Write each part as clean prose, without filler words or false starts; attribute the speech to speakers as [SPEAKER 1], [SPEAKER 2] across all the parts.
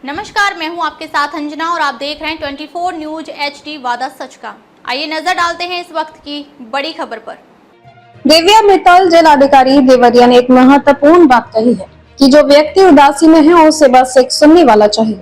[SPEAKER 1] नमस्कार, मैं हूं आपके साथ अंजना और आप देख रहे हैं 24 न्यूज HD वादा सच का। आइए नजर डालते हैं इस वक्त की बड़ी खबर पर।
[SPEAKER 2] दिव्या मित्तल जिलाधिकारी देवरिया ने एक महत्वपूर्ण बात कही है कि जो व्यक्ति उदासी में है उसे बस एक सुनने वाला चाहिए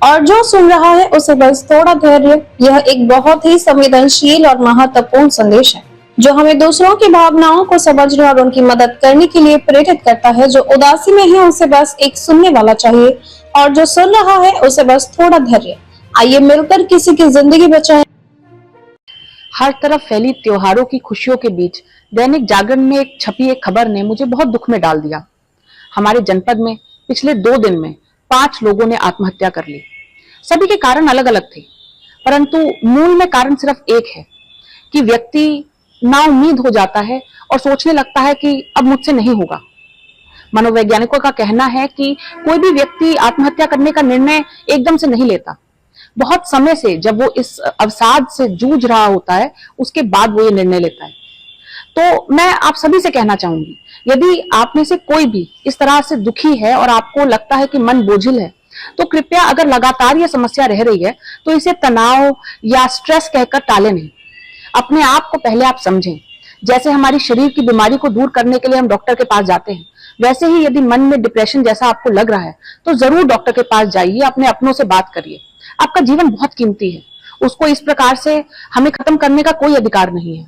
[SPEAKER 2] और जो सुन रहा है उसे बस थोड़ा धैर्य। यह एक बहुत ही संवेदनशील और महत्वपूर्ण संदेश है जो हमें दूसरों की भावनाओं को समझने और उनकी मदद करने के लिए प्रेरित करता है। जो उदासी में है उसे बस एक सुनने वाला चाहिए और जो सुन रहा है उसे बस थोड़ा धैर्य। आइए मिलकर किसी की जिंदगी बचाएं।
[SPEAKER 3] हर तरफ फैली त्योहारों की खुशियों के बीच दैनिक जागरण में छपी एक खबर ने मुझे बहुत दुख में डाल दिया। हमारे जनपद में पिछले 2 दिन में 5 लोगों ने आत्महत्या कर ली। सभी के कारण अलग अलग थे, परंतु मूल में कारण सिर्फ एक है कि व्यक्ति नाउम्मीद हो जाता है और सोचने लगता है कि अब मुझसे नहीं होगा। मनोवैज्ञानिकों का कहना है कि कोई भी व्यक्ति आत्महत्या करने का निर्णय एकदम से नहीं लेता। बहुत समय से जब वो इस अवसाद से जूझ रहा होता है उसके बाद वो ये निर्णय लेता है। तो मैं आप सभी से कहना चाहूंगी, यदि आप में से कोई भी इस तरह से दुखी है और आपको लगता है कि मन बोझिल है, तो कृपया अगर लगातार ये समस्या रह रही है तो इसे तनाव या स्ट्रेस कहकर टाले नहीं। अपने आप को पहले आप समझें। जैसे हमारी शरीर की बीमारी को दूर करने के लिए हम डॉक्टर के पास जाते हैं, वैसे ही यदि मन में डिप्रेशन जैसा आपको लग रहा है तो जरूर डॉक्टर के पास जाइए, अपने अपनों से बात करिए। आपका जीवन बहुत कीमती है, उसको इस प्रकार से हमें खत्म करने का कोई अधिकार नहीं है।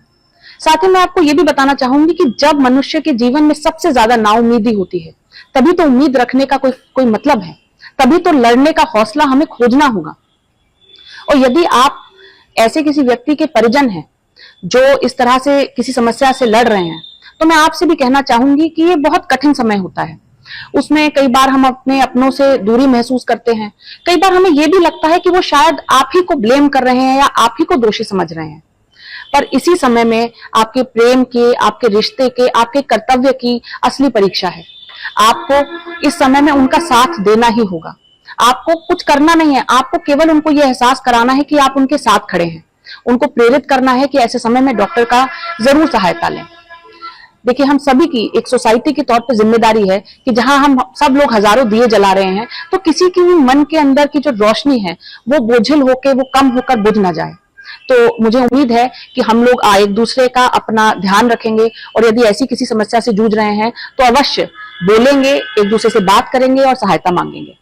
[SPEAKER 3] साथ ही मैं आपको ये भी बताना चाहूंगी कि जब मनुष्य के जीवन में सबसे ज्यादा नाउम्मीदी होती है, तभी तो उम्मीद रखने का कोई मतलब है, तभी तो लड़ने का हौसला हमें खोजना होगा। और यदि आप ऐसे किसी व्यक्ति के परिजन हैं जो इस तरह से किसी समस्या से लड़ रहे हैं, तो मैं आपसे भी कहना चाहूंगी कि ये बहुत कठिन समय होता है। उसमें कई बार हम अपने अपनों से दूरी महसूस करते हैं। कई बार हमें यह भी लगता है कि वो शायद आप ही को ब्लेम कर रहे हैं या आप ही को दोषी समझ रहे हैं। पर इसी समय में आपके प्रेम के, आपके रिश्ते के, आपके कर्तव्य की असली परीक्षा है। आपको इस समय में उनका साथ देना ही होगा। आपको कुछ करना नहीं है, आपको केवल उनको यह एहसास कराना है कि आप उनके साथ खड़े हैं। उनको प्रेरित करना है कि ऐसे समय में डॉक्टर का जरूर सहायता लें। देखिए, हम सभी की एक सोसाइटी के तौर पर जिम्मेदारी है कि जहां हम सब लोग हजारों दिए जला रहे हैं, तो किसी की भी मन के अंदर की जो रोशनी है वो बोझिल होकर, वो कम होकर बुझ ना जाए। तो मुझे उम्मीद है कि हम लोग एक दूसरे का अपना ध्यान रखेंगे और यदि ऐसी किसी समस्या से जूझ रहे हैं तो अवश्य बोलेंगे, एक दूसरे से बात करेंगे और सहायता मांगेंगे।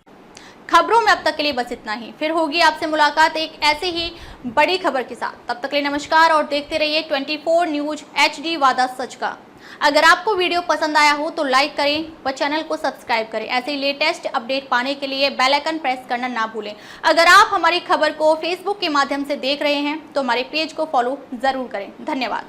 [SPEAKER 1] खबरों में अब तक के लिए बस इतना ही। फिर होगी आपसे मुलाकात एक ऐसी ही बड़ी खबर के साथ। तब तक के लिए नमस्कार और देखते रहिए 24 न्यूज HD वादा सच का। अगर आपको वीडियो पसंद आया हो तो लाइक करें व चैनल को सब्सक्राइब करें। ऐसे ही लेटेस्ट अपडेट पाने के लिए बेल आइकन प्रेस करना ना भूलें। अगर आप हमारी खबर को फेसबुक के माध्यम से देख रहे हैं तो हमारे पेज को फॉलो जरूर करें। धन्यवाद।